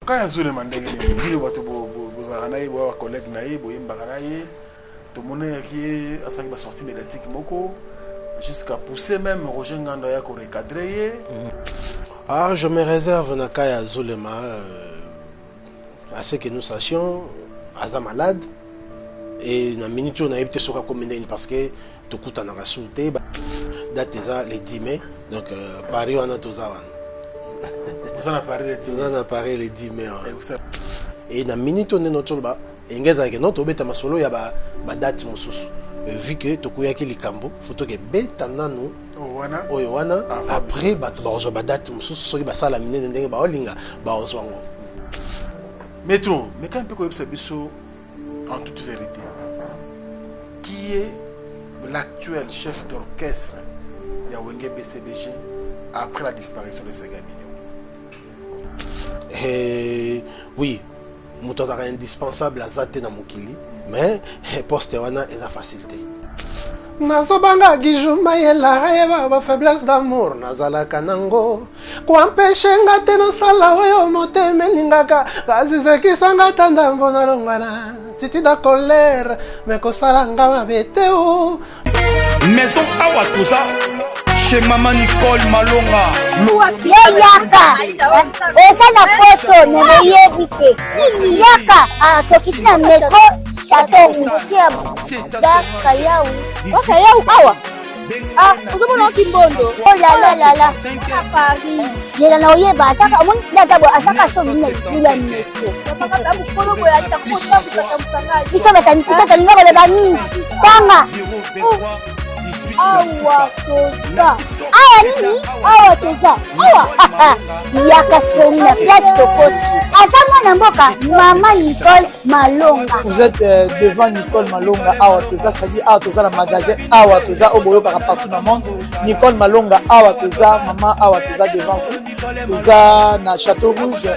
quand il y a Zoulé Mandé, il y a des collègues tout le monde qui a sorti médiatique jusqu'à pousser même Roger Ngandaya pour recadrer. Ah, je me réserve Nakaya Zulema à ce que nous sachions, Aza malade et na minute on a été sur la parce que tout coûte en rassulté date le 10 mai donc Paris on a tout ça. Vous en avez parlé le 10 mai. On en a parlé le 10 mai. Et na minute on est notre solba engeza que notre beta masolo ya ba date mususu vu que tokuyaki likambo photo ke beta nanu wana après bato bazo ba date mususu soki basala minene ndenge ba olinga ba ozwango. Mais quand un peu comme ça en toute vérité qui est l'actuel chef d'orchestre de Wenge BCBG après la disparition de Sega Mignon? Oui, Moutotara indispensable à Zate na Mokili, mais poste wana est la facilité. Nazobanga gijuma yela rêve ba faiblesse d'amour nazala kanango kwa mpeshe ngate no sala oyo moteme lingaka bazise kisanga tanda mbona longana titi da colère mais ko sala ngama beteo maison awatuza chez maman Nicole Malonga yaka esa na poto ne yebite yaka tokiti na metro Château Kayau. Oh, Kayau, awa. Ah, vous avez un kimbondo. Oh là là. À Paris. Je l'ai envoyé à chaque fois. À chaque fois, il y a un métro. Ils sont les awa toza awa nini awa toza awa yaka soni na place tokoti aza mwana mboka maman Nicole Malonga. Vous êtes devant Nicole Malonga awa toza, c'est-à-dire awa toza na magasin awa toza oboyo kaka partout dans le monde. Nicole Malonga awa toza, maman awa toza devant vous. Toza na Château Rouge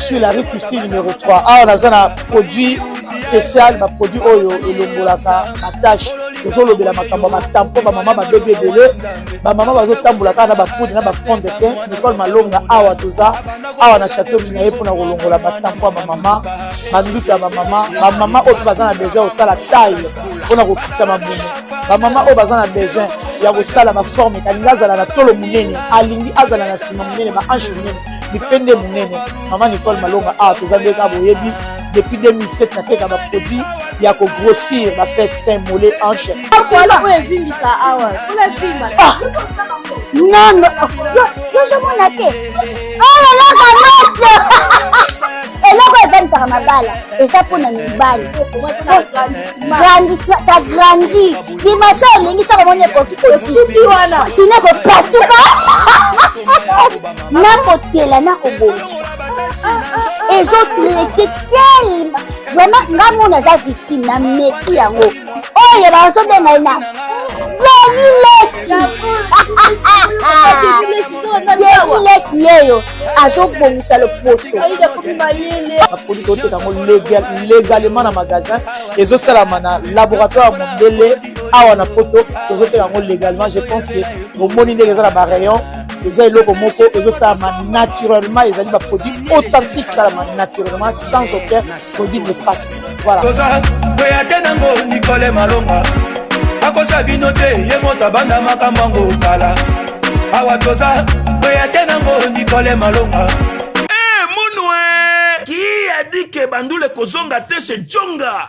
sur la rue Custine numéro 3. Awa naza na produit spécial, ba produit oyo elongolaka attache tozolobela makambo matampo ba mama ba bébé belé ba mama bazotambola kaka na ba poudre na ba fond de teint. Nicole Malonga awa toza awa na Château Rouge na ye pona kolongola matampo ba mama banduka ba mama oyo baza na besoin osala taille pona kokita mabune ba mama oyo baza na besoin ya kosala ba forme kalinga azala na tolo munene alingi azala na sima munene ba hanche munene bipende munene. Maman Nicole Malonga awa toza ndeka boyebi depuis 2007 nateka ba produit ya ko grossir ba fait sein mollet hanche. Non, je m'en attends. Oh là là, eloko evanisaka mabala eza mpona mibali ça grandit dimension elingi soko omoni ekoki kosuki wana sino kopasuka nakotela nakobongisa ezotraite telema vraiment nga mona aza victime na meki yango oyo bazobenga ye na Lesi yeyo azobongisa loposo apoli toteka ngo légalement na magasin ezosalama na laboratoire mondele awa na poto tozoteka ngo légalement. Je pense que bomoni ndenge eza na barayon eza eloko moko ezosalama naturellement, ezali baproduit authentique salama naturellement sans aucun produit néfaste. Voilà. Nicole Malonga akosa bino te ye moto abanda makambo yango kala awa toza oya te nango Nicole Malonga. Qui a dit que Bandoule kozonga te chez Djonga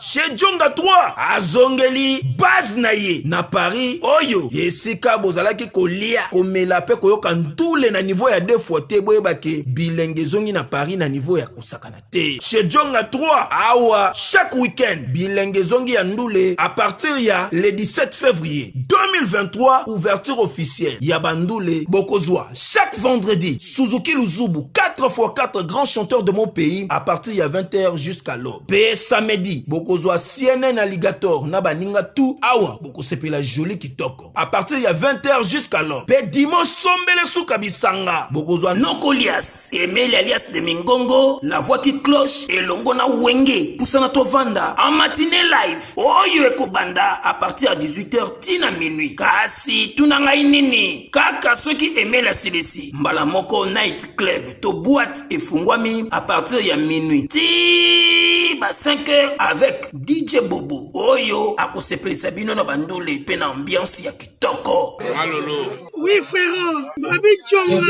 3 azongeli base na ye na Paris oyo yesika bozalaki kolia komela pe koyoka ntule na niveau ya 2 fois te boyeba ke bilenge zongi na Paris na niveau ya kosakana te chez Djonga 3 awa chaque week-end bilenge zongi ya ndule à partir ya le 17 février 2023 ouverture officielle ya Bandoule bokozwa chaque vendredi Suzuki Luzubu 4x4 grands chanteurs de mon pays à partir ya 20h jusqu'à l'aube. Pe samedi, bokozwa CNN Alligator na baninga tout awa bokosepela joli kitoko. À partir ya 20h jusqu'à l'aube. Pe dimanche sombele suka bisanga, bokozwa Nokolias, Emile alias de Mingongo, la voix qui cloche et longo na wenge pusana to vanda en matinée live. Oyo ekobanda à partir à 18h tina minuit. Kasi tunanga inini kaka ceux qui aimaient la CDC. Mbala moko night club to boîte et fungwami à partir ya minuit. Ti ba 5h avec DJ Bobo. Oyo akosepelisa bino na bandule pe na ambiance ya kitoko. Malolo. Oui frère, Babi Tchonga.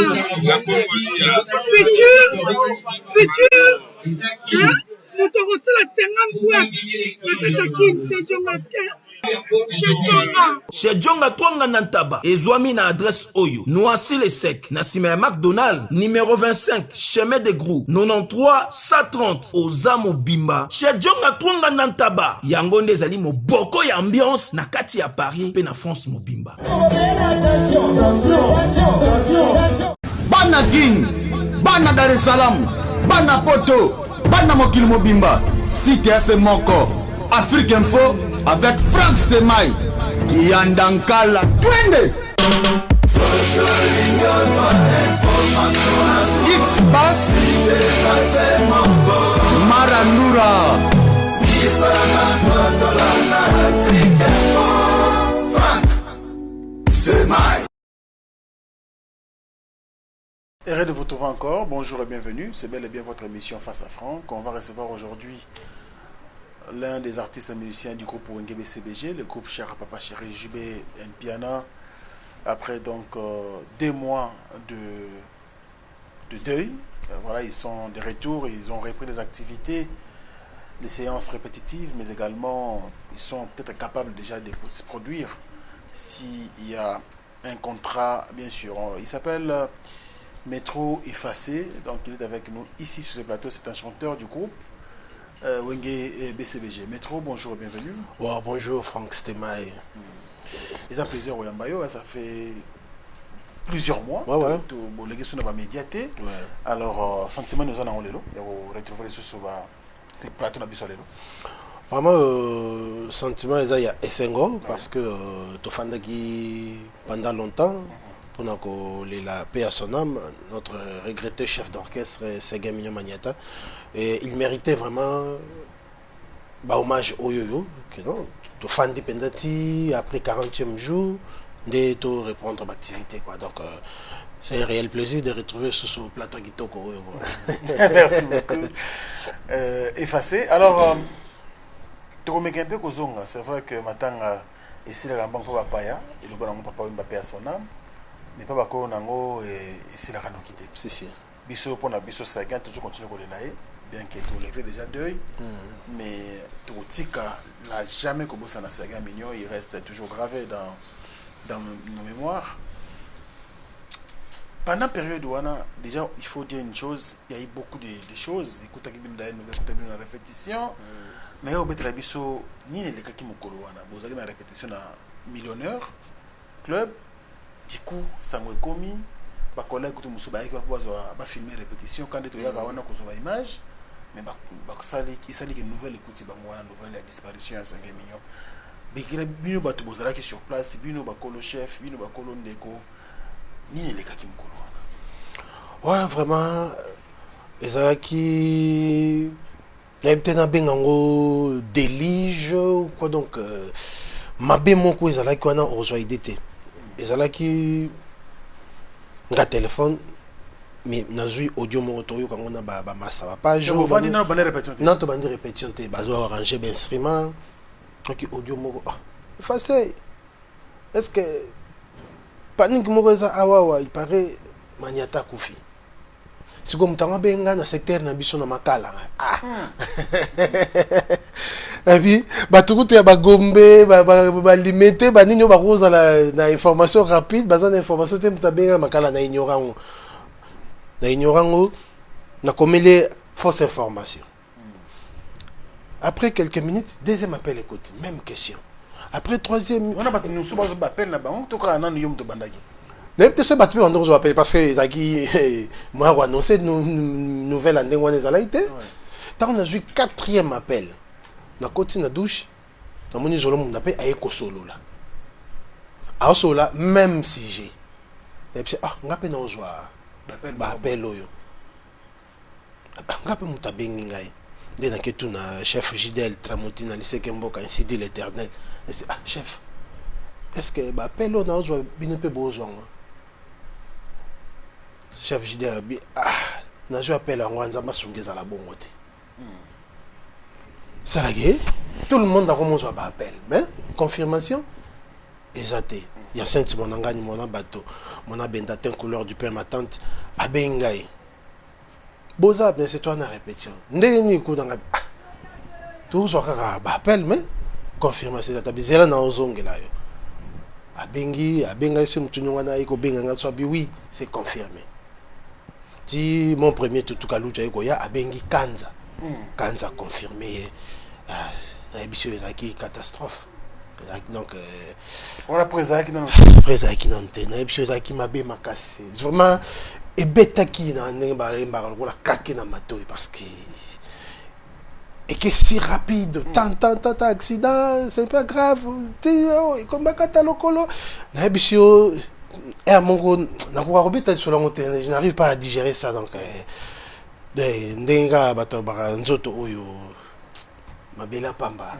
Futur. Hein? Nous te reçons la 50 boîtes. La Katakin, c'est Djongaske. Chez Djonga Twanga Nantaba, Ezwami na adresse Oyo, Noisy les Secs, Nassime McDonald, numéro 25, chemin de Grou, 93 130, Ozamo Bimba. Chez Djonga Twanga Nantaba, Yangonde Zali mo boko ya ambiance, na kati ya Paris, pe na France mo Bimba. Bana King, Bana Dar es Salaam, Bana Poto, Bana Mokil Mobimba, Cité Moko, Afrique Info, avec Frank Stemai, Yandankala, Twende. X-Bass, Marandura, Frank Stemai. Heureux de vous retrouver encore, bonjour et bienvenue, c'est bel et bien votre émission Face à Franck. On va recevoir aujourd'hui l'un des artistes et musiciens du groupe Wenge BCBG, le groupe Cher à Papa Chéri JB Mpiana, après donc 2 mois de deuil. Voilà, ils sont de retour, ils ont repris les activités, les séances répétitives, mais également ils sont peut-être capables déjà de se produire s'il y a un contrat, bien sûr. Il s'appelle Métro Effacé, donc il est avec nous ici sur ce plateau, c'est un chanteur du groupe Wenge BCBG. Métro, bonjour et bienvenue. Wow, bonjour Frank Stemai. C'est un plaisir, Oyambayo, ça fait plusieurs mois ouais, ouais. que les gens sont médiatés. Ouais. Alors, sentiment nous en avons les lots, et vous retrouvez les choses sur le plateau de l'élo. Vraiment, sentiment, il y a Essengo, parce que tu fais qui pendant longtemps, pour que la paix à son âme, notre regretté chef d'orchestre, Séguin Mignon Magnata, et il méritait vraiment hommage au yo-yo, que non, tu fan dépendati après 40e jour, de répondre à l'activité. Donc, c'est un réel plaisir de retrouver sur ce plateau Kitoko. Merci beaucoup. Effacé. Alors, tu remets un peu Kozonga. C'est vrai que maintenant, ici, la banque pour Paya, et le bon papa Mbappé à son âme, mais pas encore Nango et ici, la Rano quitté. Si, si. Bisso pour la Bisso Sagan, toujours continue à l'élayer, bien que tu l'aies déjà deuil, mais Tika n'a jamais commencé à Sagan Mignon, il reste toujours gravé dans nos mémoires. Pendant la période où on a, déjà, il faut dire une chose, il y a eu beaucoup de choses. Écoutez, il y a une répétition, mais il y a une répétition, ni les cas qui m'ont collé, vous avez une répétition à Millionnaire, Club, du coup, ça m'a commis, les collègues qui ont filmé la répétition, quand il y a une image, mais il s'agit d'une nouvelle écoute, une nouvelle disparition à 5 millions. Bino bato bozalaki sur place, bino bakolo chef, bino bakolo ndeko, ni les cas qui me collent. Ouais, vraiment, ezalaki na bengango délige ou quoi donc mabe moko ezalaki wana ozwa idée. Ezalaki nga téléphone mais nazui audio moko toyo kango na ba massa ba page. On va dire na bande répétition. Non, to bande répétition te bazo arranger ben instrument. Ok, audio moko facile. Est-ce que panique moko za awawa il paraît Maniata Koufi. C'est comme tanga benga na secteur na biso na makala. Ah. Et puis batukuti ya bagombe ba limiter ba ninyo ba koza na information rapide, bazana information te mutabenga makala na ignorant. Na ignorant na komele fausse information. Après quelques minutes, deuxième appel, écoute, même question. Après troisième... On a pas nous sommes appel là-bas, en tout cas, on a nous de bandagi. D'ailleurs, ce battu on nous appelle parce que moi, on annonçait une nouvelle année où on est à l'aïté. Tant on a joué 4e appel. Na côté na douche. Na moni jolo mon appel aye ko solo là. A solo là même si j'ai. Et puis ngape na joie. Ba appel oyo. Ngape muta bengi ngai. Dès na ketu na chef Gidel Tramontina lycée Kemboka ainsi dit l'Éternel. Chef. Est-ce que ba appel na joie bino pe besoin. Chef Gidel a dit na joie appel en Nzamba sungeza la bongote. Ça la gueule. Tout le monde a commencé à appel. Mais, confirmation, exacté. Il y a 5 mon engagement, mon bateau, mon abendatin couleur du père, ma tante, à Bengaï. Boza, bien c'est toi en répétition. Ndeni coup dans tout ça appel, mais confirmation, c'est ta bizarre dans ozongue là. À Bengi, à Bengaï, si tu nous as dit oui, c'est confirmé. Si mon premier tout cas, à Bengi Kanza. Kanza confirmé. C'est catastrophe. Donc, on a présent qui n'a qui m'a bien cassé. Vraiment, et bête qui n'a pas caqué dans ma toile parce que. Et que si rapide, tant accident, c'est pas grave. Comme Bacatalocolo, je n'arrive pas à digérer ça. Donc, Ndenga bato nzoto oyo mabela pamba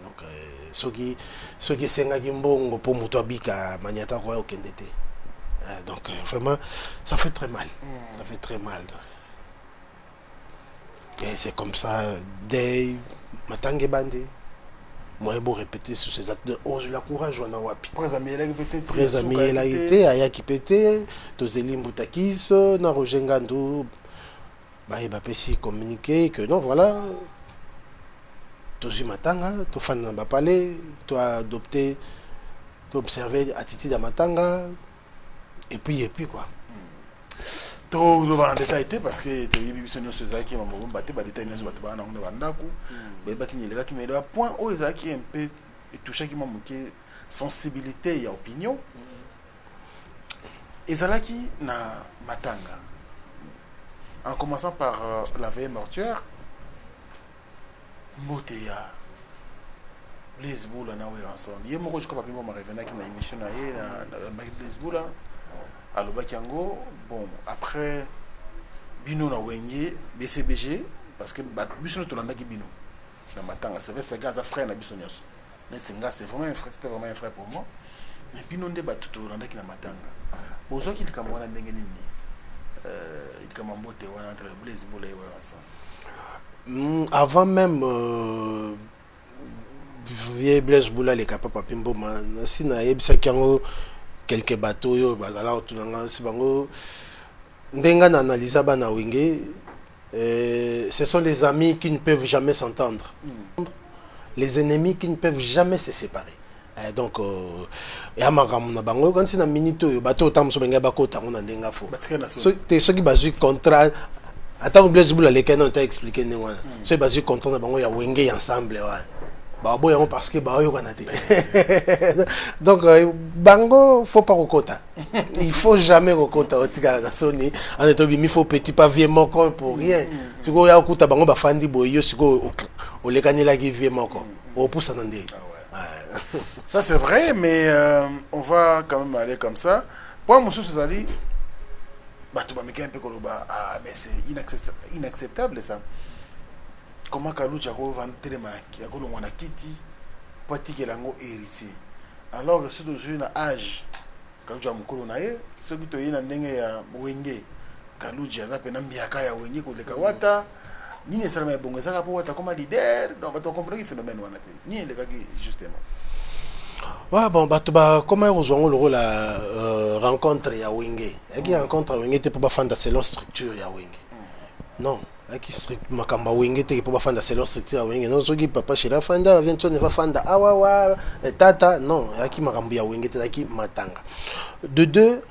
donc soki senga gimbongo pour muto abika maniata ko okendete donc vraiment ça fait très mal ça fait très mal et c'est comme ça dès matange bande moi beau répéter sur ces actes de ose la courage on a wapi très ami elle a été aya qui pété tozeli mbutakiso na rojenga ndo il va communiquer que non, voilà, tu as matanga, tu as parlé, tu as adopté, tu as observé attitude à matanga, et puis quoi. Tu as détaillé parce que tu as vu que nous sommes qui ont battu, détaillé nous mais point où ils qui un peu touché qui m'a manqué sensibilité et opinion. Et ça là qui na matanga. En commençant par la veille mortuaire, Motéa, Blaise Boula, na ensemble. Je crois que je revenir qui na émission na Blaise Boula, à l'Obakiango. Bon, après, Bino na Wenge, BCBG, parce que Bino to landa ki Bino. Na matanga, c'est vrai, c'est gaz à frère na Bisonyos. C'était vraiment un frère pour moi. Mais Bino nde batu to landa ki na matanga. Bozo ki likamwana ndenge nini. Avant même vieille Blaise Boula les capables pimbo si na yebisa kiango quelques bateaux yo bazala otunanga si bango ndenga na analyser bana wenge ce sont les amis qui ne peuvent jamais s'entendre les ennemis qui ne peuvent jamais se séparer. Donc ya makamuna bango quand na minute yo bato tamso benga bakota ngona ndenga fo te soki bazui contrat ata Blaise Boula les canon t'a expliqué ne wana so bazui contrat na bango ya wenge ensemble wa ba boyango parce que ba yo kana te donc bango faut pas rekota il faut jamais rekota otika na soni en étant il faut petit pas vieux moko pour rien siko ya okuta bango ba fandi boyo siko olekanela ki vieux moko opusa na ndé. Ça c'est vrai, mais on va quand même aller comme ça. Pour moi, c'est ça. Mais c'est inacceptable ça. Comment Kaloucha va vendre télémarque, a kiti, pati que l'ango héritier. Alors que c'est toujours un âge. Kaloucha mukuru nae, ceux qui te y n'endengue ya wenge. Kaloucha ça peut n'ambiaka ya wenge ko le kawata. Ni nécessairement bon ça pour être comme leader. Donc tu comprends le phénomène wana te. Ni le kaki justement. Ouais, bon, comment ils ont le rôle à rencontre ya wenge. Et qui rencontre wenge te pour faire de selon structure ya wenge. Non, qui structure makamba wenge te pour faire de selon structure ya wenge. Non, ceux qui papa chez la fanda vient de va fanda awa tata non, qui makamba ya wenge te qui matanga. De deux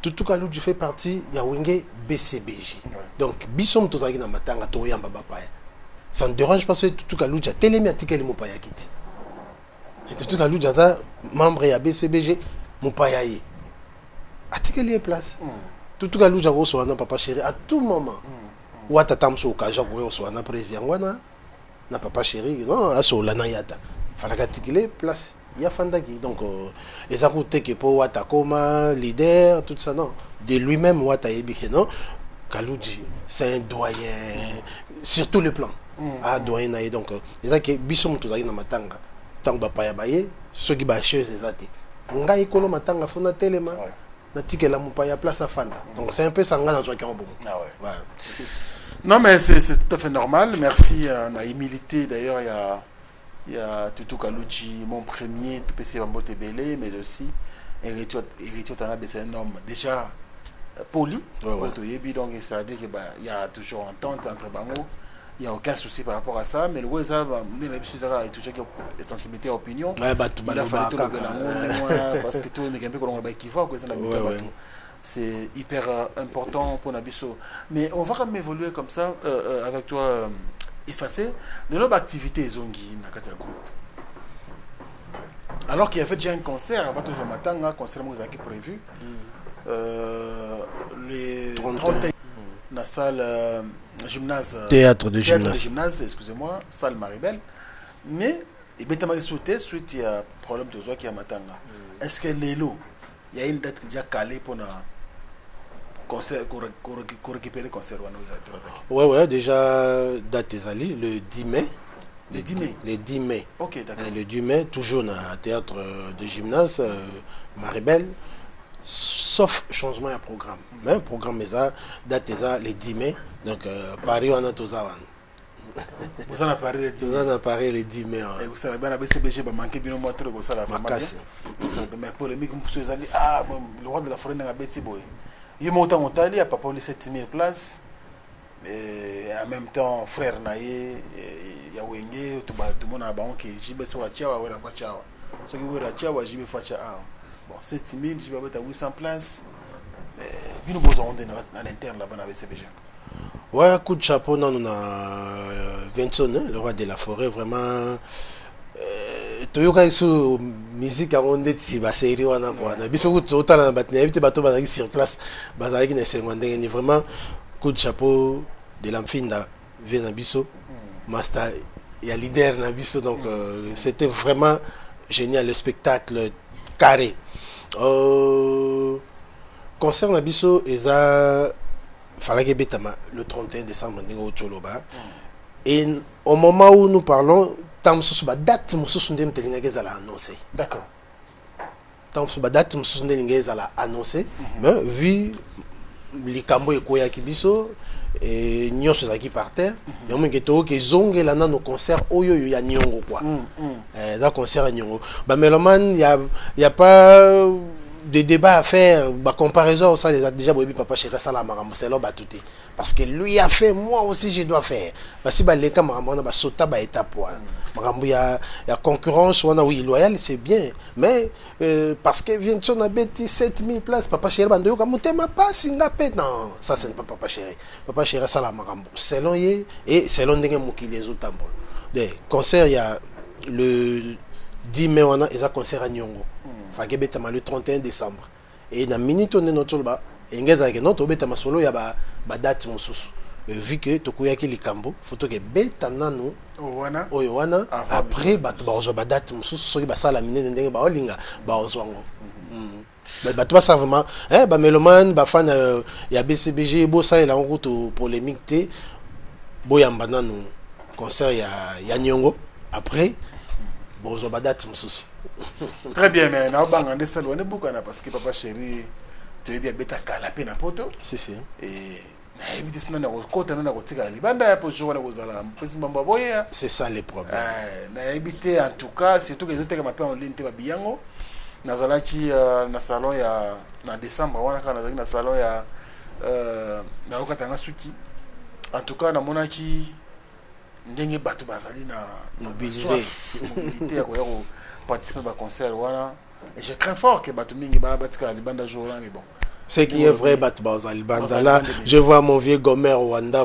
tout cas tu fais partie ya wenge BCBG. Donc bisom to zaki na matanga to yamba papa. Ça ne dérange pas ce tout cas tu a télémi article mo pa ya kiti. Tout cas, lui, membre de BCBG, mon payaye. Article est place. Tout cas, lui, j'ai reçu un papa chéri à tout moment. wata tamso occasion ko so na président wana na papa chéri non aso la na yata falaka tikile place ya fandaki donc les route que pour wata koma leader tout ça non de lui-même wata ebike non Kaloudji c'est un doyen sur tous les plans doyen na donc les que biso mutu zali na matanga tant ba pa ya baye ceux qui ba chez les até ngai kolo matanga fona telema na tikela mupa ya place à fanda donc c'est un peu sanga dans chacun beaucoup voilà. Non, mais c'est tout à fait normal. Merci à la humilité. D'ailleurs, il y a Tutu Kaloudji, mon premier, PC Bambote Belé, mais aussi Héritier Tanabe, c'est un homme déjà poli. Donc, ça veut dire qu'il y a toujours entente entre Bango. Il n'y a aucun souci par rapport à ça. Mais le Weza, il a toujours une sensibilité à l'opinion. Il a fallu tout le monde, parce que tout le monde est équivoque. C'est hyper important pour Nabiso. Mais on va quand même évoluer comme ça, avec toi, effacé. De notre activité Zongi, Nakata Group. Alors qu'il y avait déjà un concert, avant toujours matin, un concert qui est prévu. Les 31 dans la salle gymnase. Théâtre de gymnase, excusez-moi, salle Maribel. Mais, il y a suite il y a problème de joie qui est à Matanga. Est-ce que l'élo, il y a une date déjà calée pour un concert, pour récupérer le concert? Ouais, déjà date ezali le 10 mai. Le 10 mai. Ok, d'accord. Le 10 mai, toujours dans le théâtre de gymnase, Maribel, sauf changement de programme. Mais le programme est date le 10 mai, donc Paris on a tous avant. Vous en avez parlé le 10 mai. Vous en avez parlé le 10 mai. Et vous savez bien, la BCBG va manquer bien au moins trop, ça la vraiment bien. Mais polémique, vous allez, le roi de la forêt n'a pas été boy. Il y a monté en Italie, il a pas pour les 7000 places. Et en même temps, frère Naye, il y a Wenge, tout le monde a banque, j'y vais sur la Tchawa, ou la Fachawa. Ce qui veut la Tchawa, j'y vais Fachawa. Bon, 7000, j'y vais à 800 places. Nous avons besoin à l'interne là-bas dans la BCBG. Ouais, coup de chapeau, non, on a Vincent, le roi de la forêt, vraiment. Toyoka sur musique à Rondé, c'est série, on a quoi. Bisous, autant la bataille, éviter bateau, bazar sur place, bazar qui n'est pas vraiment. Coup de chapeau de l'amphine là, vient Nabiso, Master, il y a leader Nabiso, donc c'était vraiment génial, le spectacle carré. Concert Nabiso, il fallait que Betama le 31 décembre, et au moment où nous parlons, tant que la date, nous sommes annoncé. D'accord. Tant que la date, nous sommes annoncé, mais vu les cambo et koya kibiso et nyonso zaki par terre il y a que que zonge là nos concerts oyo ya nyongo quoi da concert à nyongo ba meloman il y a pas de débat à faire ba comparaison ça les a déjà bobi papa chéri ça la marambo c'est là ba tout parce que lui a fait moi aussi je dois faire ba si ba leka marambo na ba sota ba étape marambo il y a concurrence on a oui loyal c'est bien mais parce que vient son a bêti 7000 places papa chéri bando ka mutema pas singa pet non ça c'est pas papa chéri ça la marambo selon ye et selon ndenge moki les autres tambol des concerts il y a le 10 mai on a ils a concert à Nyongo fake betama le 31 décembre et na minute on est notre ba engeza ke notre betama solo ya ba date mosusu vu que tokuyaki likambo photo ke betana no oyo wana après bato ba ozo ba date mosusu soki ba sala minene ndenge ba olinga ba ozwango bato ba vraiment ba meloman ba fan ya BCBG bo ça la route polémique té boyamba nanu concert ya Nyongo après bon ozo ba date mosusu. Très bien, mais on a un dessin loin de Boukana parce que papa chéri, tu es bien bêta calapé na poto. Si. Et évidemment, on a côté on a côté la libanda pour jouer aux ala. C'est ça les problèmes. Na éviter en tout cas, surtout que les autres qui m'appellent en ligne te ba biango. Nazalaki na salon ya na décembre on a quand na salon ya na okatanga suki. En tout cas na monaki ndenge bato bazali na mobilité ya ko participer à concert voilà et je crains fort que bato mingi ba batika libanda jour là mais bon ce qui est vrai bato bazali banda là je vois mon vieux Gomer Wanda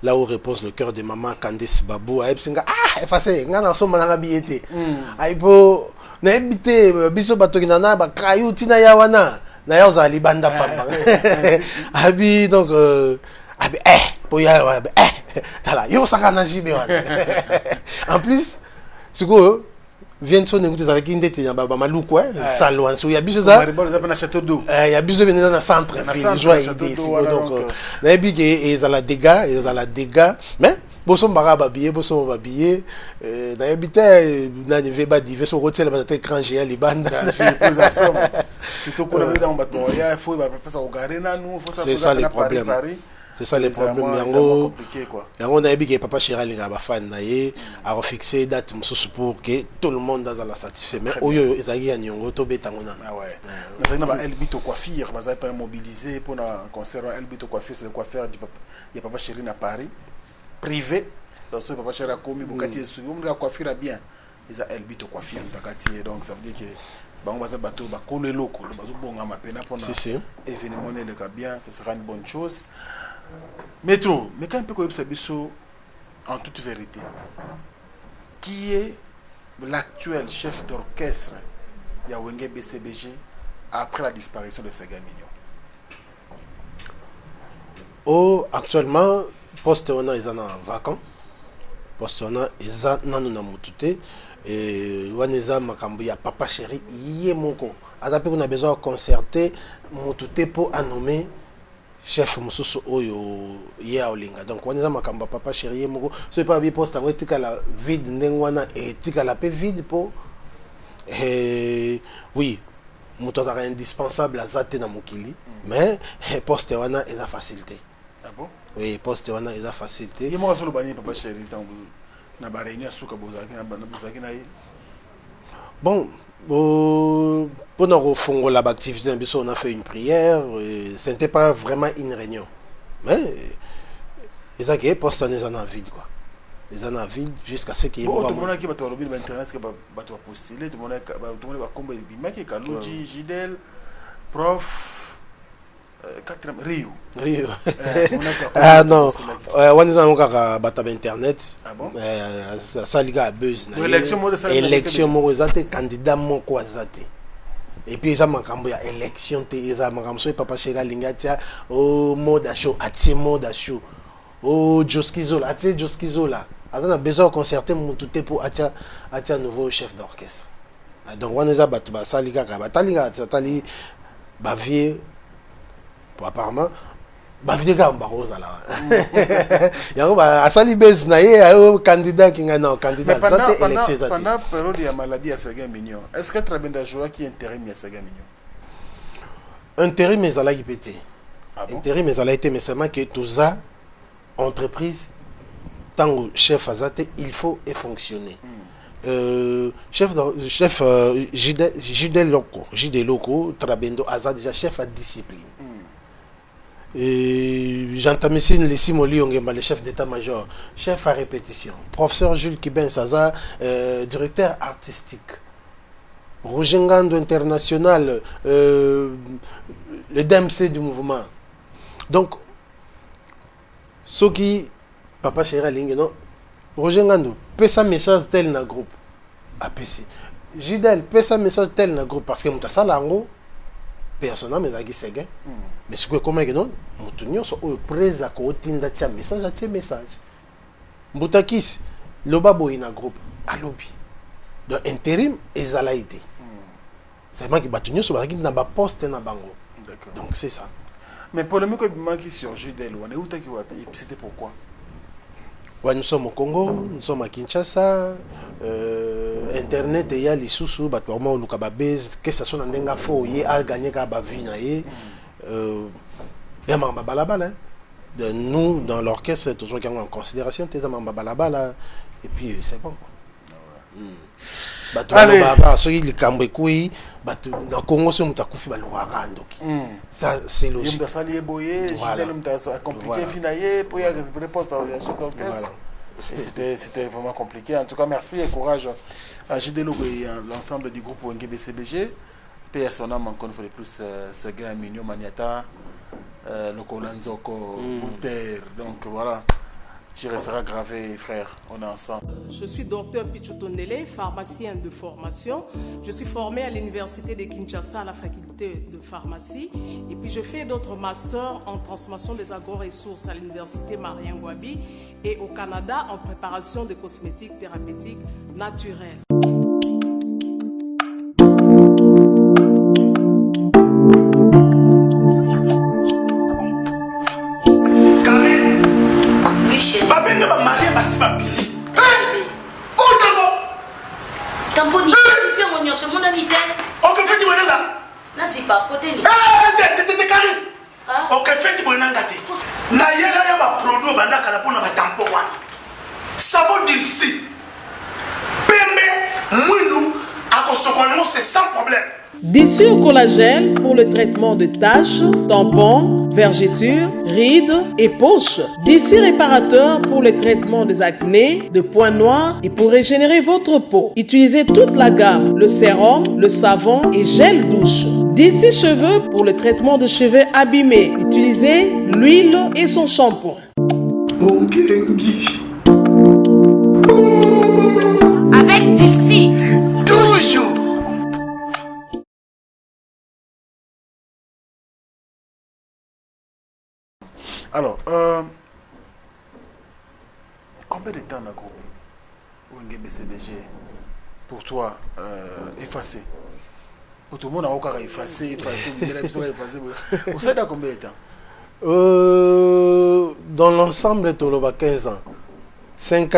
là où repose le cœur de maman Candice Babou aipsinga effacé ngana soma na biete aipo na ebité biso bato kinana ba krayu tina ya wana na ya ozali banda pamba abi donc abi pour y aller yo sakana jibe en plus ce que vient son écouter ça qui ndete ya baba maluko salon so ya biso ça na château d'eau ya biso venir dans centre ville joie idée donc na bi que ezala dégâts mais boso mbara babiller boso babiller na habité na ne va diver so hotel ba écran géant libanda surtout qu'on avait dans bateau il faut faire ça au garé na nous faut ça c'est ça les problèmes c'est ça les problèmes yango yango na que papa Chéri nga ba fan na ye a refixer date mususu pour que tout le monde dans la satisfait mais oyo ezaki ya nyongo to betango na ouais na ça na ba Elbito coiffure ba za pas mobiliser pour un concert Elbito coiffure c'est le coiffeur du papa Chéri na Paris privé donc ce papa Chéri a commis bokati su on coiffure bien ils a Elbito coiffure takati donc ça veut dire que bango baza bato ba kolo loko le bazo bonga mapena pour événement le ka bien ça sera une bonne chose mais quand un peu comme ça biso en toute vérité qui est l'actuel chef d'orchestre ya Wenge BCBG après la disparition de Sega Mignon? Actuellement poste on a ils en vacant poste on a ils nanu na mutute et waneza makambo ya papa Chéri yé moko adape qu'on a besoin de concerter mutute pour nommer chef mususu oyo ya olinga donc waneza makambo papa Chéri yé moko so pas bien poste en tika la vide ndengwana et tika la pe vide pour oui mutoka indispensable azate na mokili mais poste wana eza facilité. Ah bon? Oui, poste wana eza facilité. Yemo solo bani papa Chéri tango na ba réunion suka bozaki na bozaki na ye. Bon, pour nous refongola l'activité on a fait une prière, ce n'était pas vraiment une réunion. Mais ils ont poste en en vide quoi. Ils en ont vide jusqu'à ce qu'il y ait tout le monde qui va te lobby internet qui va te postuler, tout le monde va combattre Bimaki Kaluji, Gidel, prof Rio. Ah non, on est en train de internet. Ah bon? Ça liga à buzz. Élection mozate candidat mon quoi zate. Et puis ça makambo ya élection te ça makambo so papa Chéri lingatia au mode à show, atie mode à show. Oh Joskizola, atie Joskizola. On a besoin de concerter mon tout pour atia nouveau chef d'orchestre. Donc on est à battu ça liga bataliga tali bavier apparemment bavide ka mbaroza là yango ba asali base na ye ayo candidat qui ngana candidat ça élection pendant période ya maladie ya Sega Mignon est-ce que Trabenda joie qui intérim ya Sega Mignon intérim mais ala qui pété intérim mais ala été mais seulement que toza entreprise tango chef azate il faut et fonctionner chef JD Loco Trabendo aza déjà chef à discipline. Et j'entends ici le Simoli Ongemba, le chef d'état-major, chef à répétition, professeur Jules Kiben Saza, directeur artistique, Roger Ngando international, le DMC du mouvement. Donc, ce qui, papa Chéri Lingue, non, Roger Ngando, peut ça message tel dans le groupe, APC. Gidel, peut ça message tel dans le groupe, parce que nous avons ça personnel mais zaki sega mais ce que comment que non mutunyo so presa ko tinda tia message mbutakis loba boina groupe alobi donc intérim ezalaité c'est moi qui batunyo so baki na ba poste na bango donc c'est ça mais pour le mieux que manque sur Gidel on est où ta qui va payer et puis c'était pourquoi ouais, nous sommes au Congo, nous sommes à Kinshasa, internet et y a les sous-sous, bah toi moi on nous kababez, que ça soit dans denga faux, y a gagné kabavina y, y a mamba balabala. Nous dans l'orchestre toujours qu'on en considération, t'es à mamba balabala et puis c'est bon. Bah toi bah ceux qui les cambrécoui, bah dans Congo c'est mutakufi bah l'oragandoki. Ça c'est logique. Ça lié boyé, Gidel m'ta compliqué finailler pour y réponse à chef d'orchestre. Et c'était vraiment compliqué. En tout cas, merci et courage à Gidel Loco et à l'ensemble du groupe Wenge BCBG. Paix son âme encore une fois de plus, Sega Mignon Maniata, Loko Lanzoko, Bouter. Donc voilà. qui restera gravé, frère. On est ensemble. Je suis docteur Pichotondele, pharmacien de formation. Je suis formé à l'université de Kinshasa à la faculté de pharmacie. Et puis je fais d'autres masters en transformation des agro-ressources à l'université Marien Ngouabi et au Canada en préparation de cosmétiques thérapeutiques naturelles. Tamboni, c'est mon nom, c'est mon ami. Ok, fais-tu mon nom. Non, c'est pas côté. T'es Karim. Ok, fais-tu mon nom. Na yela ya ba produit banda kala pona ba tampo wana. Savon d'ici. Pembe, mounou, akosokono c'est sans problème. Dissure collagène pour le traitement de taches, tampons, vergetures, rides et poches. Dissure réparateur pour le traitement des acnés, de points noirs et pour régénérer votre peau. Utilisez toute la gamme, le sérum, le savon et gel douche. Dissure cheveux pour le traitement de cheveux abîmés. Utilisez l'huile et son shampoing. Avec Dixie. Toujours. Alors, combien de temps dans le groupe Wenge BCBG pour toi effacé? Pour tout le monde, on a encore effacé. Vous savez dans combien de temps? Dans l'ensemble, tu as 15 ans. 5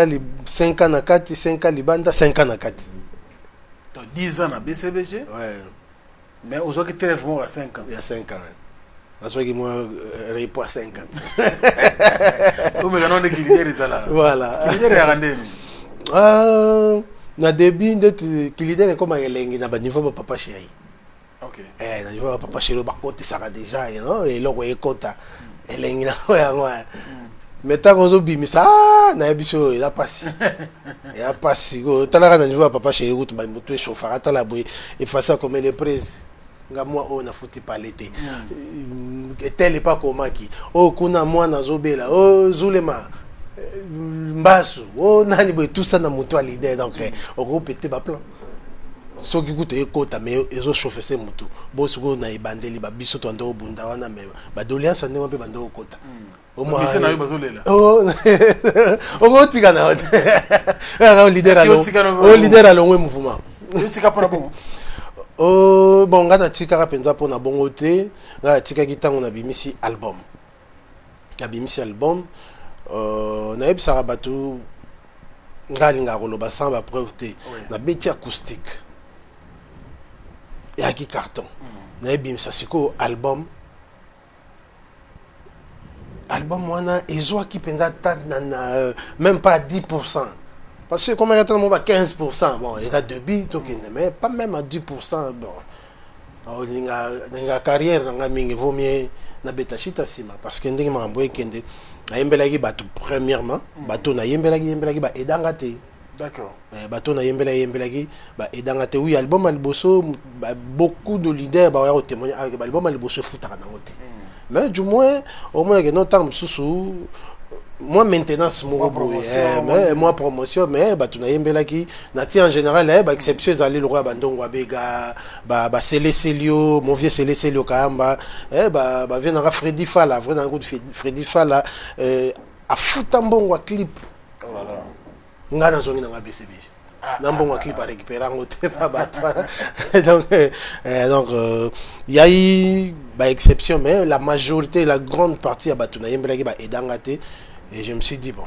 ans à 4, 5 ans Libanda, 5 ans à 4. Donc 10 ans à BCBG? Ouais. Mais aujourd'hui, tu es à 5 ans. Il y a 5 ans. Parce que moi, je réponds à 5 ans. Voilà. Na début de Kilidere comme un lengi na niveau de papa chéri. OK. Na niveau de papa chéri ba côté ça déjà non et là ko kota elengi na wa. Mais tant qu'on obi misa na biso il a passé. Il a passé go tala na niveau de papa chéri ko ba moto chauffeur tala boy et face ça comme les prises. Nga moi on a foutu pas l'été. Et tel est pas comment qui. Oh kuna moi na zobela. Oh zulema. Mbasu, oh nani boy tout ça na moto à l'idée donc au groupe était ba plan. So ki kuté kota mais ezo chauffer ce moto. Bo sugo na ibandeli ba biso to ndo bunda wana mais ba doliance ndo mpe bando kota. Au moins c'est na yo bazolela. Oh on tika na hote. Ra leader alors. Oh leader alors ouais mouvement. Tika pona bon. Oh bon ngata tika ka penza pona bongo te, ngata tika kitango na bimisi album. Ya bimisi album. Na ebisaka bato ngalinga koloba sans ba preuve te na beti acoustique ya ki carton na ebimisa siko album wana ezwaki penza na même pas 10%. Parce que comme il y a 15%, bon, il y a 2 billes, mais pas même à 10%. Bon, la carrière, il vaut mieux na betachita sima parce que ndenge mambo ekende na yembelaki bato premièrement bato na yembelaki ba edangate. D'accord. Bato na yembelaki ba edangate. Oui, album alboso beaucoup de leaders ba ya témoigner album alboso futaka na ngote. Mais du moins au moins que non temps sous moi maintenance moi promotion mais bato na yembelaki na ti en général ba exception ezali le roi bandongo abega ba Célio mon vieux Célio Kamba ba venanga Freddy Fala vrai na coup de Freddy Fala a futambongo clip. Oh là là. Ngana zongi na BCB na mbongo clip a récupérer ngote pas bato. Donc il y a eu ba exception mais la majorité la grande partie à bato na yembelaki ba edangate. Et je me suis dit, bon,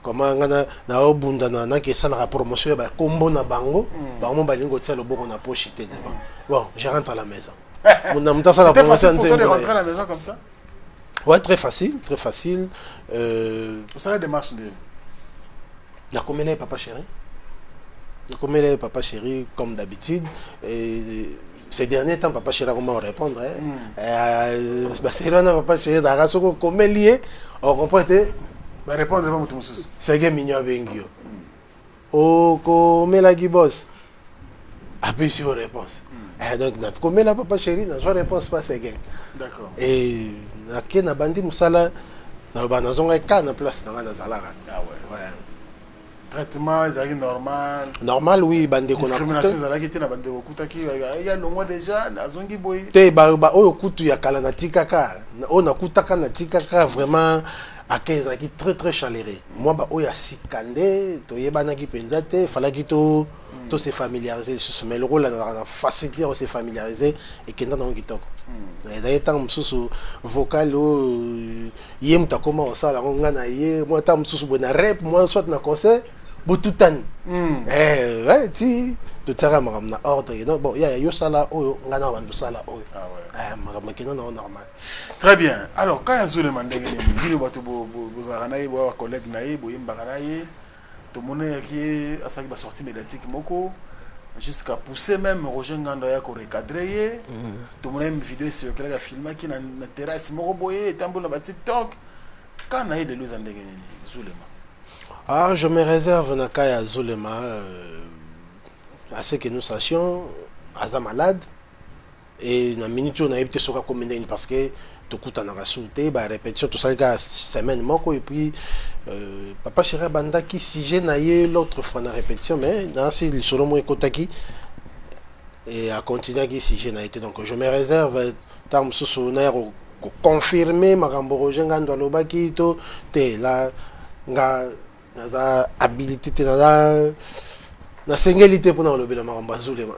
comment na obunda na que ça la promotion ba kombo na bango, ba mo balingo tsa lobo on a pochité devant. Bon, je rentre à la maison. C'était facile pour toi de rentrer à la maison comme ça? Ouais, très facile. Vous savez des marches de... Na komele papa chéri comme d'habitude. Ces derniers temps, papa chéri comment répondre. Barcelone, papa chéri, d'Arasoko, comme lié, on comprend. Répondre pas mon souci. C'est que mignon bengio. Oh, comme la gibos. Appuie sur réponse. Donc, comme la papa chéri, n'a pas réponse pas c'est que. D'accord. Et na bandi musala, naloba nazonga ka na place na nga nazalaka. Ah ouais. Traitement ezalaki normal. Normal oui bande ko na discrimination ezalaki te na bande okutaki ya longwa déjà nazongi boy. Te ba oyo kutu ya kala na tikaka o na kutaka na tikaka vraiment akeza qui très chaleureux. Moi ba oyo sikande to yebana ki penza te falaki to se familiariser sur mais le rôle la facilité de se familiariser et kenda na ngitoko. D'ailleurs tant mususu vocal yem ta comment ça la nga na ye moi tant mususu bona rap moi soit na concert botutani. Ouais ti to tera na ordre non bon ya yo sala oyo nga na bandu sala oyo. Ah ouais. Mamakina na normal. Très bien. Alors quand yazule mandenge ni bino bato bozarana ye bo collègue na ye bo yembaka na ye tout le monde qui a sorti sortie médiatique moko jusqu'à pousser même Roger Nganda ya ko recadrer tout le monde une vidéo sur quelqu'un filmé qui na terrasse moko boye tambo na TikTok quand na ile loza ndenge nini Zulema. Ah je me réserve na kaya Zulema à ce que nous sachions aza malade et na minute on a évité soka comme parce que tout coup en a rasuté ba répétition tout ça la semaine moko et puis papa chéri banda qui si j'ai naïe l'autre fois na répétition mais dans c'est le solo moi kotaki et à continuer qui si j'ai naïe donc je me réserve tam sousonaire confirmer makambo Roger Nganda lobaki to te la nga na habilité te na singélité pour nous le makambo Zulema.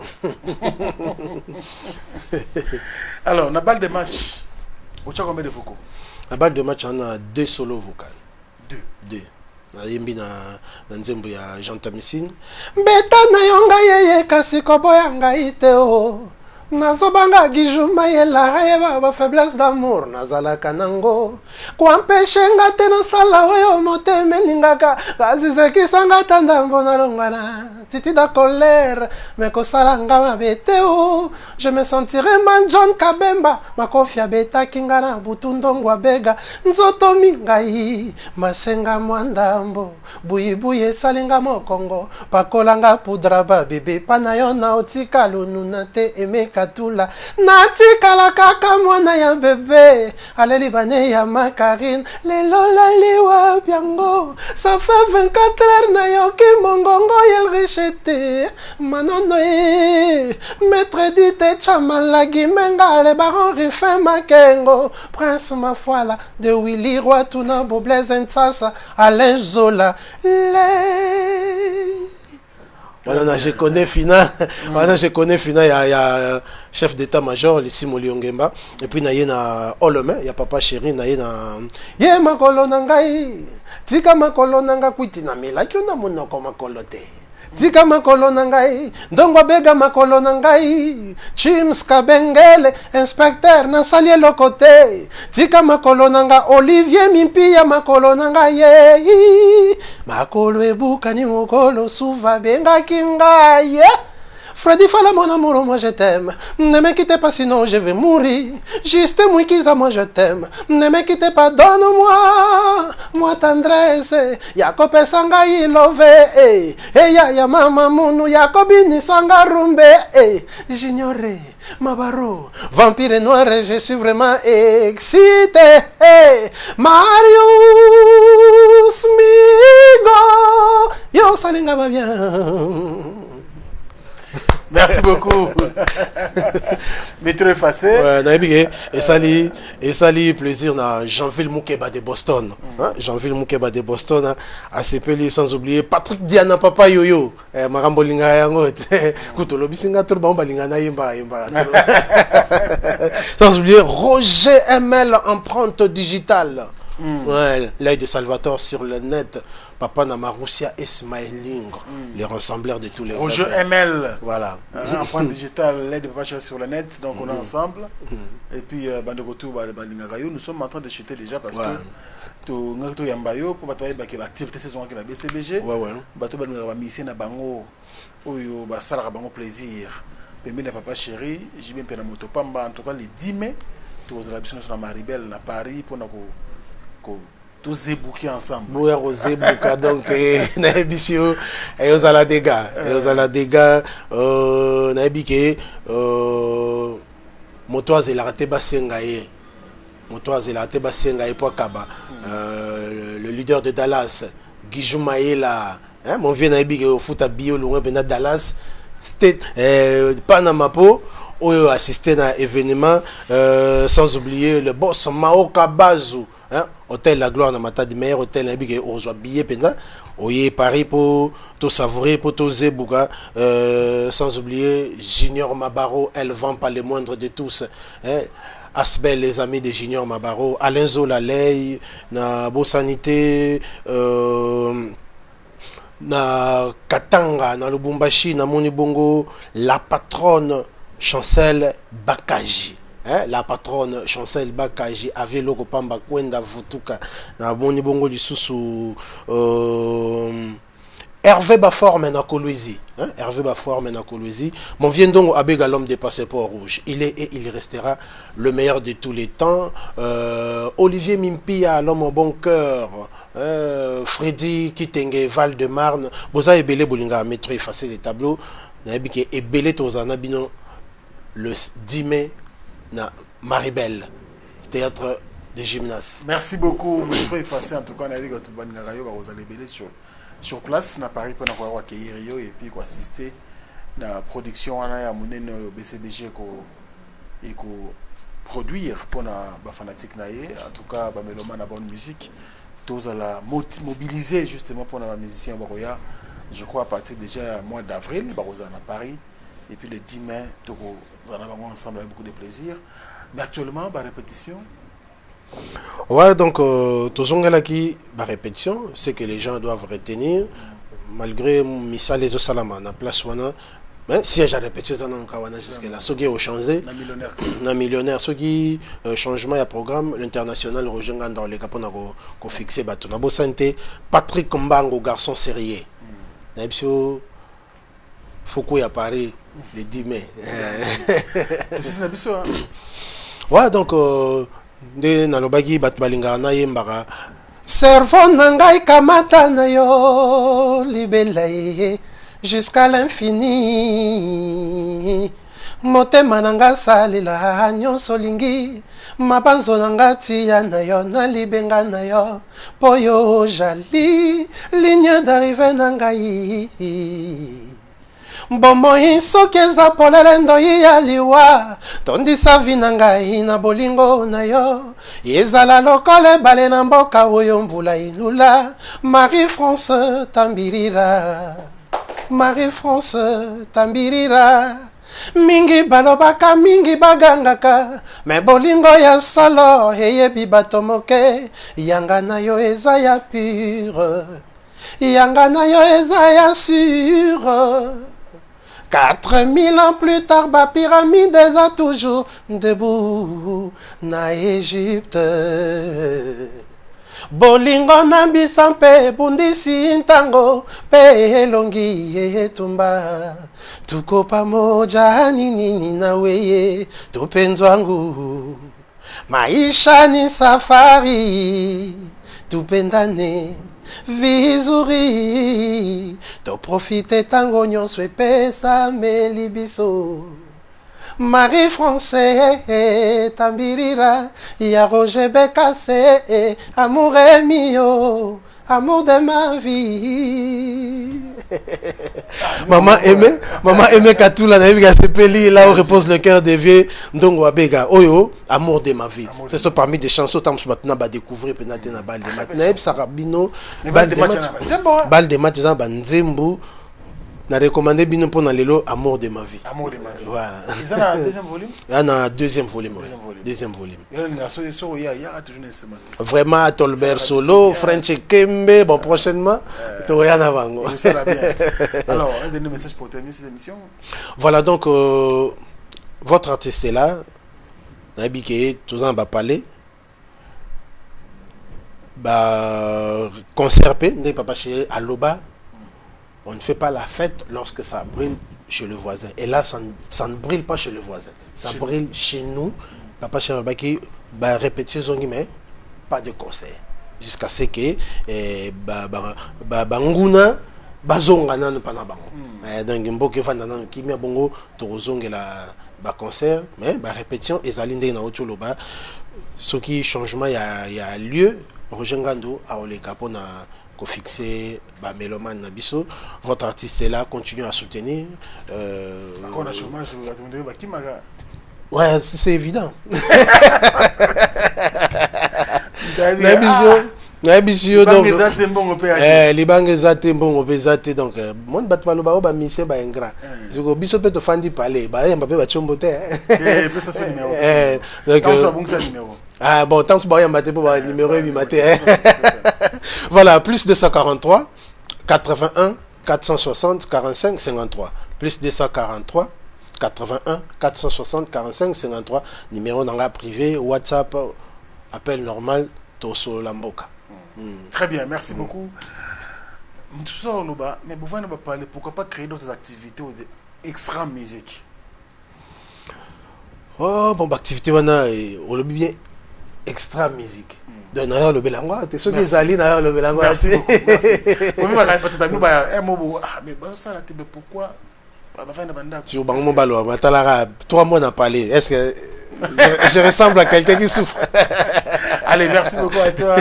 Alors na balle de match. Tu as combien de vocaux? La balle de match, on a 2 solos vocales. 2. Yembi na nzembo ya Jean Tamisine. Beta na yonga yeye kasi koboya ngai te o. Nazobanga gijuma yela reba ba faiblesse d'amour nazalaka nango. Kwa mpeshe ngate na sala oyo moteme lingaka. Kazize kisanga tanda mbona longana. Titi da colère mais ko sala ngama bete o. Je me sentirai man John Kabemba makofia beta kingana butundongwa bega nzoto mingai masenga mwandambo buyibuye salinga mokongo pakolanga pudraba bebe panayo na otika lununa te emeka tula natikala kaka mwana ya bebe aleli bane ya makarine lelo laliwa biango ça fait 24 heures na yoki mongongo yel richete manono maître dite chamalagi menga le baron rifin makengo prince mafuala de Willy Roi tuna boblez nsasa Alain Zola voilà, je connais Fina. Voilà, je connais Fina. Il y a chef d'état-major, ici Moliongemba. Et puis il y a Olome, il y a papa chéri, il y a Ye makolo nangai. Tika makolo nanga kwiti na mela kiona monoko makolo te. Tika makolo nangai, ndongwa bega makolo nangai. Chims Kabengele, inspecteur na salie lokote. Tika makolo nanga Olivier Mimpia makolo nangai. Makolo ebuka ni mokolo suva benga kingai. Freddy Fala mon amour, moi je t'aime. Ne me quittez pas sinon je vais mourir. Juste Mouikiza, moi je t'aime. Ne me quittez pas, donne-moi moi tendresse. Yako pesanga ilove. Ya mama munu yakobini sanga rumbe. J'ignorais Mabaro, vampire noir, je suis vraiment excité. Marius Migo, yo salinga va bien. Merci beaucoup. Mais tu es effacé. Ouais, et sali plaisir na Jean-Ville Moukeba de Boston. Jean-Ville Moukeba de Boston a CPL sans oublier Patrick Diana Papa Yoyo. Marambo linga yango. Kutolo bisinga turba balinga na yimba. Sans oublier Roger ML empreinte digitale. Ouais, l'œil de Salvatore sur le net. Papa Namaroussia et Smiling, les rassembleurs de tous les Roger ML. Voilà. Empreinte digitale, l'aide de Papa sur le net, donc on est ensemble. Et puis, Bandegotou, nous sommes en train de chuter déjà parce que tout Yambayo, pour l'activité saison de la BCBG, Bato Banouba Missé na Bango, Oyo Basara Bango plaisir. Pembe na Papa Chéri, j'ai bien payé la moto Pamba, en tout cas le 10 mai, tous la mission sur la Maribel, à Paris, pour nous. Tous zébouqués ensemble. Bouya zébouka donc na ebisio et aux ala dégâts na ebike motoise la raté basenga ye Motoise la Teba Senga et Kaba, le leader de Dallas, Guijou Maïla, mon vieux Naïbi au foot à Bio, loin de Dallas, State, Panamapo, où assisté à un événement, sans oublier le boss Maoka Bazou, hôtel La Gloire, dans ma tête de meilleur hôtel Naïbi au billet Pena. Oui, Paris pour tout savourer, pour tout zébouga, sans oublier Junior Mabaro, elle vend pas les moindres de tous. Asbel, les amis de Junior Mabaro, Alain Zola Ley, na Bosanité, na Katanga, na Lubumbashi, na Monibongo, la patronne Chancel Bakaji. La patronne Chancel Bakaji avait le Pamba Kwenda Vutuka na Monibongo du Soussou Hervé Baforme na Kolwezi. Hervé Baforme na Kolwezi. Mon vient donc Abega l'homme des passeports rouges. Il est et il restera le meilleur de tous les temps. Olivier Mimpia, l'homme au bon cœur. Freddy Kitenge, Val-de-Marne. Boza Ebele Bolinga, métro effacé les tableaux. Naibike Ebele Tozana Bino le 10 mai. Na Maribel, théâtre de gymnase. Merci beaucoup. Métro effacé, en tout cas, on a dit que vous allez belé sur place, na Paris, pour nous accueillir et puis assister à la production à mon BCBG et produire pour les fanatiques. En tout cas, les mélomanes à bonne musique, tous à la mobiliser justement pour les musiciens. Je crois à partir déjà mois d'avril, à Paris. Et puis le 10 mai, nous allons ensemble avec beaucoup de plaisir. Mais actuellement, la répétition. Ouais, donc, qui la répétition, c'est que les gens doivent retenir, malgré Missal et Salama, na place wana, mais si j'ai répétition, jusqu'à là, ceux qui ont changé, na millionnaire, ceux qui changement à programme, l'international, Roger dans les capons qu'on fixé, na bo santé, Patrick Mbango, garçon sérieux. Foucault à Paris le 10 mai. Ouais, donc, de nalobagi batbalinga na yembara. Servon nangai kamata na yo libelai jusqu'à l'infini. Motema nanga salila nyonso lingi. Mabanzo nanga tia na yo na libenga na yo. Poyo jali ligne d'arrivée nangai. Bomoi soki eza polele ndoi ya liwa tondisa vi na ngai na bolingo na yo ezala lokola ebale na mboka oyo mvula ilula Marie-France tambirira Marie-France tambirira mingi balobaka mingi bagangaka me bolingo ya solo eyebi bato moke yanga na yo eza ya pure yanga na yo eza ya sûre 4000 ans plus tard, la pyramide est toujours debout na Égypte. Bolingo na bisampe bundisi ntango pe elongi etumba. Tuko pamoja nini na weye tupenzwangu. Maisha ni safari tupendane. Vizuri to profite tango nyonso epesa melibiso Marie-France tambirira ya Roger Bekase amour mio amour de ma vie. Maman aimait Katoula na biga sepeli là où repose le cœur des vieux ndongo abega oyo amour de ma vie. C'est ça parmi des chansons tam maintenant ba découvrir penate na bal de mat na sarabino bal de mat za banzembo na recommandé bino pour na lelo amour de ma vie. Amour de ma vie. Voilà. Ils ont un deuxième volume. Il y a un deuxième volume. Vraiment Tolbert solo, French Kembe, bon prochainement, tu rien avant. Alors, un dernier message pour terminer cette émission. Voilà donc votre artiste est là. Nabike tous en bas parler. Bah concert n'est pas chez Aloba. On ne fait pas la fête lorsque ça brûle chez le voisin. Et là, ça ne brûle pas chez le voisin. Ça brûle chez nous. Papa Cherabaki va répéter son mais pas de concert. Jusqu'à ce que Banguna Bazongana ne pas na bango. Donc Mboke Fandana Kimia Bongo Torozong la concert mais répétition et Zalinde na Ocholoba ce qui changement il y a lieu Roger Ngando a le capon à fixer Mélomane Nabiso. Votre artiste est là, continue à soutenir. Ouais, c'est évident. Les banques zate bon zate donc mon bat palo ba ba mission ba ingrat ziko biso pe to fandi parler ba yamba pe ba chombote ah bon tant que ba yamba te ba numéro 8 matin voilà plus 243 81 460 45 53 plus 243 81 460 45 53 numéro dans la privé WhatsApp appel normal Toso Lamboka. Très bien, merci beaucoup. Mais vous pouvez nous parler, pourquoi pas créer d'autres activités ou extra musique? Oh, bon, activité, on a bien extra musique. Donc, d'ailleurs, le Belangwa, tu es sûr qu'ils allaient d'ailleurs le Belangwa. Merci beaucoup. Pourquoi? Si au Bango Balo, 3 mois n'a parlé. Est-ce que je ressemble à quelqu'un qui souffre? Allez, merci beaucoup à toi.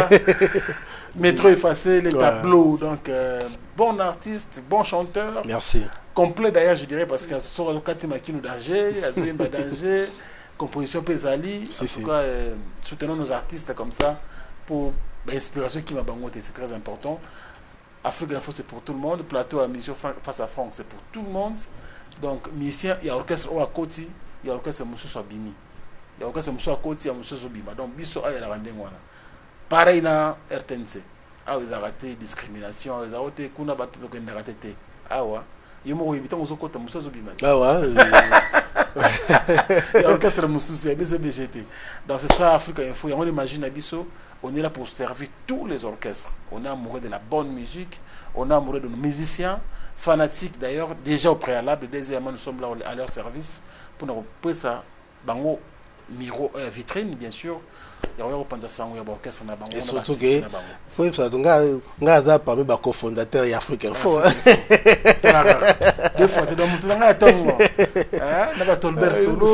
Métro effacé, les tableaux. Donc, bon artiste, bon chanteur. Merci. Complet d'ailleurs, je dirais, parce qu'il y a le Katima qui nous danger, il y a danger, composition Pesali. En tout cas, soutenons nos artistes comme ça pour l'inspiration qui m'a bangoté, c'est très important. Afrique Info, c'est pour tout le monde. Plateau à mission face à France, c'est pour tout le monde. Donc, musicien, il y a orchestre à Koti, il y a orchestre Moussou Swabimi. Il y a orchestre Moussou Koti, il y a Moussou Zobima. Donc, Bisso a la rendez-vous. Pareil na RTNC. Ah, ils ont raté discrimination, ils ont raté kuna batu donc ils ont raté. Ah ouais. Ils m'ont invité Moussou Kota Moussou Zobima. Ah ouais. Il y a orchestre Moussou c'est BZBGT. Donc c'est ça Afrique Info. On imagine à Bisso, on est là pour servir tous les orchestres. On est amoureux de la bonne musique, on est amoureux de nos musiciens, fanatiques d'ailleurs, déjà au préalable, deuxièmement nous sommes là à leur service pour nous repérer ça bango miro vitrine bien sûr. Et surtout que il faut que nga parmi les cofondateurs d'Afrique Info. Des fois tu dois montrer un tongo. Hein, na Tolbert solo,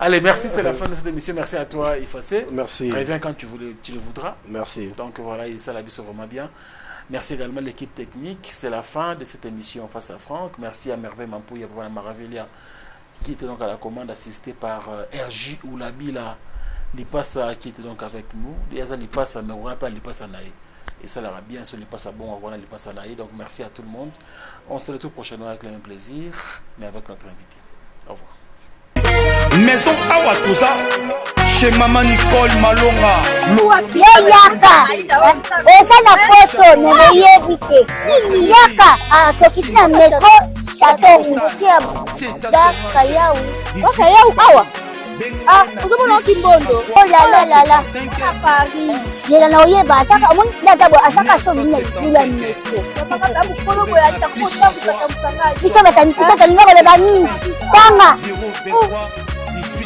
allez, merci, c'est la fin de cette émission. Merci à toi Ifacé. Merci. Reviens quand tu le voudras. Merci. Donc voilà, et ça la vie c'est vraiment bien. Merci également à l'équipe technique. C'est la fin de cette émission face à Franck. Merci à Merveille Mampouya pour la Maravilia, qui était donc à la commande, assisté par RJ Oulabila Lipassa, qui était donc avec nous. Il y a Lipassa, mais on n'a pas Lipassa Naï. Et ça l'ira bien sur Lipassa bon, on a Lipassa Naï. Donc merci à tout le monde. On se retrouve prochainement avec le même plaisir, mais avec notre invité. Au revoir. Maison Awatusa, chez Maman Nicole Malonga. Yaka, eza na poto na yebite. Yaka, tokisina metro chateau ngutia da kayau. Oh kayau awa. Ah, uzomona kimbondo. Oh la la. À Paris. Jela na oyeba saka mon ndaza bo asaka so mina kula metro. Saka tabu kono bo ya takota musanga. Biso batani ngolo ba nini. Tanga.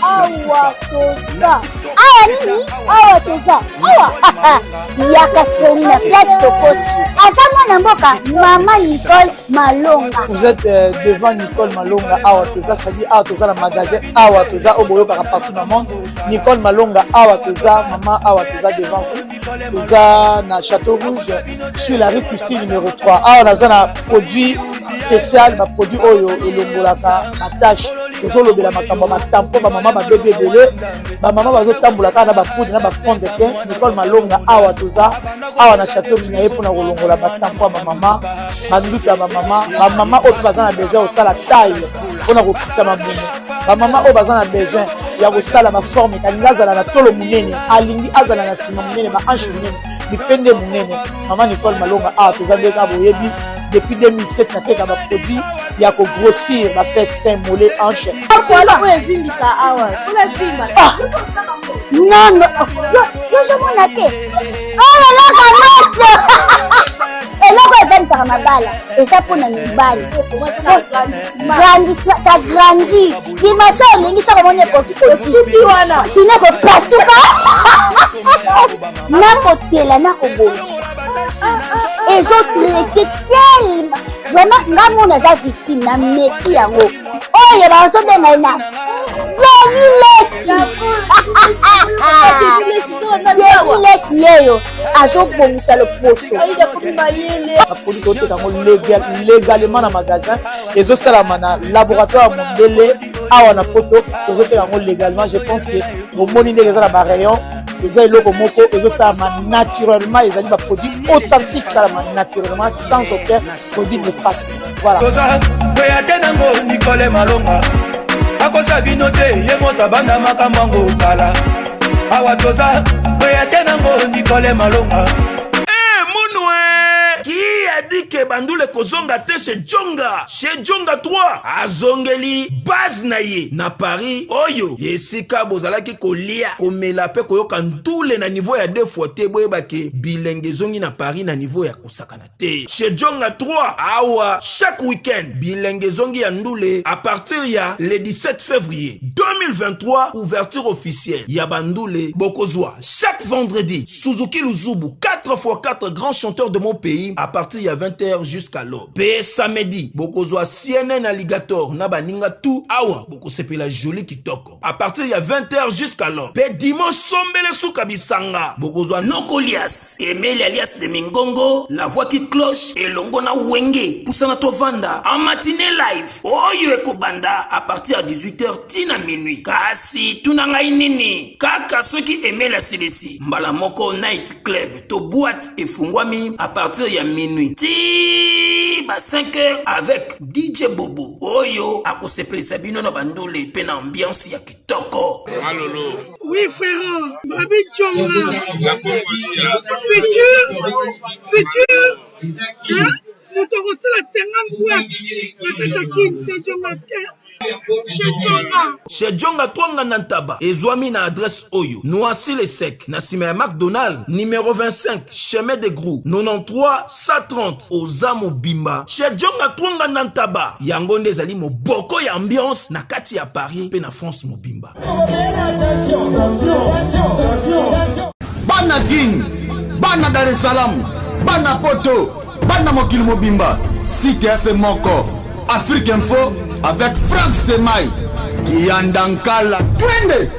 Awa toza. Awa nini? Awa toza. Awa. Yaka soni na place Tokoti. Azama na mboka Maman Nicole Malonga. Vous êtes devant Nicole Malonga Awa toza, c'est-à-dire Awa toza le magasin Awa toza au boyo partout dans le monde. Nicole Malonga Awa toza, Maman Awa toza devant vous. Toza na Château Rouge sur la rue Custine numéro 3. Awa naza na produit spécial, ma produit oyo elongolaka attache. Tozolobela makambo matampo ba mama ba bébé belé ba mama bazotambola kana ba poudre na ba fond de teint. Nicole Malonga Awa toza Awa na Château Rouge na yepo na kolongola matampo ba mama banduka ba mama oyo bazana besoin osala taille mpona kokita mabumu ba mama oyo bazana besoin ya kosala maforme kalingi azala na tolo monene alingi azala na nsima monene mahanche monene mipende monene. Maman Nicole Malonga Awa toza nde ka boyebi depuis 2007 nateka baproduit ya kogrossir bafesse sein mollet hanche. Non, yozomona te oyo eloko moto eloko evanisaka mabala eza mpona mibali ça grandit dimension olingi soko mona ekokikoti wana sino ekopasuka nakotela nakobongisa ezotraite telema vraiment nga mona aza victime na meki yango oyo bazobenga na Devilesi yeyo azobongisa loposo baproduit oteka yango légalement na magasin ezosalama na laboratoire ya mondele awa na poto tozoteka yango légalement. Je pense que bomoni ndenge eza na barayon eza eloko moko ezosalama naturellement, ezali baproduit authentique esalama naturellement sans aucun produit néfaste. Voilà. Nango Nicole Malonga akosa bino te ye moto abanda makambo yango kala awa toza boyate nango Nicole Malonga. Qui a dit que Bandoule kozonga te chez Djonga? Chez Djonga 3 azongeli base na ye na Paris oyo yesika bozalaki kolia komela pe koyoka ntule na niveau ya 2 fois te boyebake bilenge zongi na Paris na niveau ya kosakana te. Chez Djonga 3 awa chaque week-end bilenge zongi ya ndule à partir ya le 17 février 2023 ouverture officielle ya Bandoule bokozwa chaque vendredi Suzuki Luzubu 4x4 grands chanteurs de mon pays à partir de 20h jusqu'à l'aube. Pe samedi, bokozwa CNN Alligator na baninga tout awa boko sepela joli kitoko. À partir de 20h jusqu'à l'aube. Pe dimanche sombele souka bisanga. Bokozwa Nokolias, Emile alias de Mingongo, la voix qui cloche et longo na wenge poussana to vanda en matinée live. Oyo ekobanda à partir de 18h tina minuit. Kasi tunanga inini. Kaka soki Emile asilesi. Mbala moko night club to boîte efungwami à partir de minuit. Ti ba 5h avec DJ Bobo. Oyo akosepelisa bino na Bandoule pe na ambiance ya kitoko. Malolo. Oui frère, Babi Djonga. Futur. Hein? Nous t'avons reçu la 50 boîtes. La Katakine, c'est Djonga. Chez Djonga Twanga Nantaba ezwami na adresse oyo Noisy le Sec na sima ya McDonald numéro 25 chemin de Grou 93 130 Ozamo Bimba. Chez Djonga Twanga Nantaba yango nde ezali moboko ya ambiance na kati ya Paris pe na France mobimba. Bana King, Bana Dar es Salaam, Bana Poto, Bana Mokili Mobimba, Cité AC Moko, Afrique Info avec Frank Stemai, Kiandankala, Twende.